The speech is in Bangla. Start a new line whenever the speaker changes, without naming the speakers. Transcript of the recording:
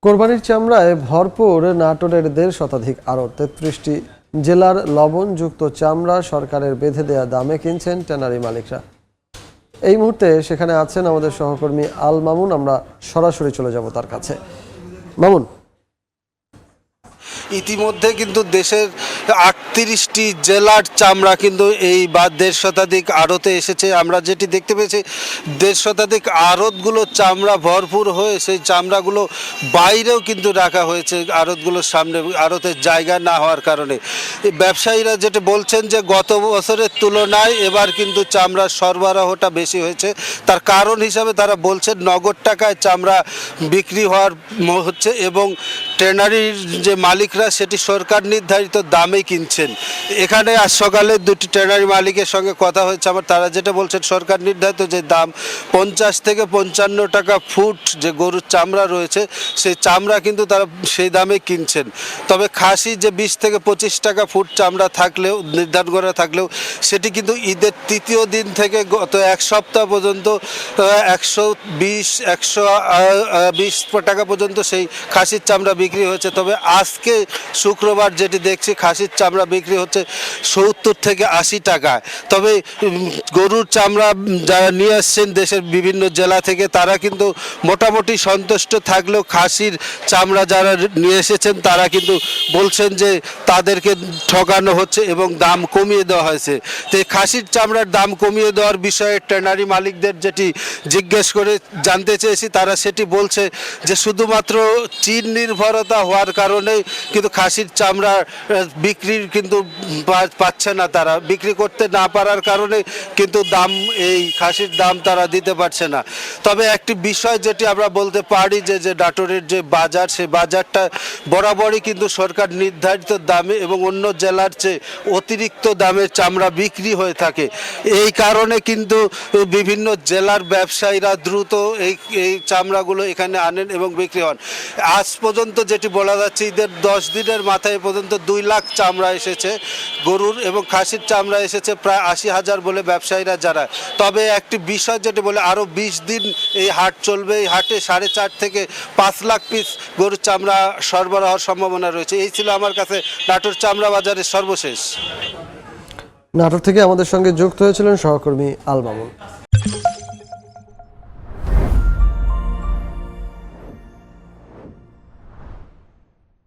কোরবানির চামড়ায় ভরপুর নাটোরের ১.৫ শতাধিক আড়ত। ৩৩টি জেলার লবণযুক্ত চামড়া সরকারের বেঁধে দেয়া দামে কিনছেন ট্যানারি মালিকরা। এই মুহূর্তে সেখানে আছেন আমাদের সহকর্মী আল মামুন। আমরা সরাসরি চলে যাব তার কাছে। মামুন,
ইতিমধ্যে কিন্তু দেশের ৩৮টি জেলার চামড়া কিন্তু এই ১.৫ শতাধিক আড়তে এসেছে। আমরা যেটি দেখতে পেয়েছি ১.৫ শতাধিক আড়তগুলো চামড়া ভরপুর হয়ে সেই চামড়াগুলো বাইরেও কিন্তু রাখা হয়েছে আড়তগুলোর সামনে, আড়তের জায়গা না হওয়ার কারণে। এই ব্যবসায়ীরা যেটা বলছেন যে গত বছরের তুলনায় এবার কিন্তু চামড়ার সরবরাহটা বেশি হয়েছে। তার কারণ হিসাবে তারা বলছেন নগদ টাকায় চামড়া বিক্রি হচ্ছে এবং ট্যানারির যে মালিকরা সেটি সরকার নির্ধারিত দামে কিনছেন। এখানে আজ সকালে দুটি ট্যানারি মালিকের সঙ্গে কথা হয়েছে আমার, তারা যেটা বলছেন সরকার নির্ধারিত যে দাম ৫০ থেকে ৫৫ টাকা ফুট যে গরুর চামড়া রয়েছে সেই চামড়া কিন্তু তারা সেই দামে কিনছেন। তবে খাসি যে ২০ থেকে ২৫ টাকা ফুট চামড়া থাকলেও নির্ধারণ করা থাকলেও সেটি কিন্তু ঈদের তৃতীয় দিন থেকে গত এক সপ্তাহ পর্যন্ত ১২০ টাকা পর্যন্ত সেই খাসির চামড়া বিক্রি হয়েছে। তবে আজকে শুক্রবার যেটি দেখছি খাসির চামড়া বিক্রি হচ্ছে ৭০ থেকে ৮০ টাকায়। তবে গরুর চামড়া যারা নিয়ে আসছেন দেশের বিভিন্ন জেলা থেকে তারা কিন্তু মোটামুটি সন্তুষ্ট থাকলেও খাসির চামড়া যারা নিয়ে এসেছেন তারা কিন্তু বলছেন যে তাদেরকে ঠকানো হচ্ছে এবং দাম কমিয়ে দেওয়া হয়েছে। তো এই খাসির চামড়ার দাম কমিয়ে দেওয়ার বিষয়ে ট্যানারি মালিকদের যেটি জিজ্ঞেস করে জানতে চেয়েছি, তারা সেটি বলছে যে শুধুমাত্র চীন নির্ভরতা হওয়ার কারণে কিন্তু খাসির চামড়া বিক্রির কিন্তু পাচ্ছে না, তারা বিক্রি করতে না পারার কারণে কিন্তু দাম এই খাসির দাম তারা দিতে পারছে না। তবে একটি বিষয় যেটি আমরা বলতে পারি যে নাটোরের যে বাজার সেই বাজারটা বরাবরই কিন্তু সরকার নির্ধারিত দামে এবং অন্য জেলার চেয়ে অতিরিক্ত দামে চামড়া বিক্রি হয়ে থাকে। এই কারণে কিন্তু বিভিন্ন জেলার ব্যবসায়ীরা দ্রুত এই চামড়াগুলো এখানে আনেন এবং বিক্রি হন। আজ পর্যন্ত যেটি বলা যাচ্ছে ঈদের ১০ দিনের মাথায় পর্যন্ত ২ লাখ চামড়া এসেছে গরুর এবং খাসির চামড়া এসেছে প্রায় ৮০,০০০ বলে ব্যবসায়ীরা যারা। তবে একটি বিষয় যেটি বলে আরও ২০ দিন এই হাট চলবে। এই হাটে ৪.৫ থেকে ৫ লাখ পিস গরুর চামড়া সরবরাহের সম্ভাবনা রয়েছে। এই ছিল আমার কাছে নাটোর চামড়া বাজারের সর্বশেষ।
নাটোর থেকে আমাদের সঙ্গে যুক্ত হয়েছিলেন সহকর্মী আল মামুন।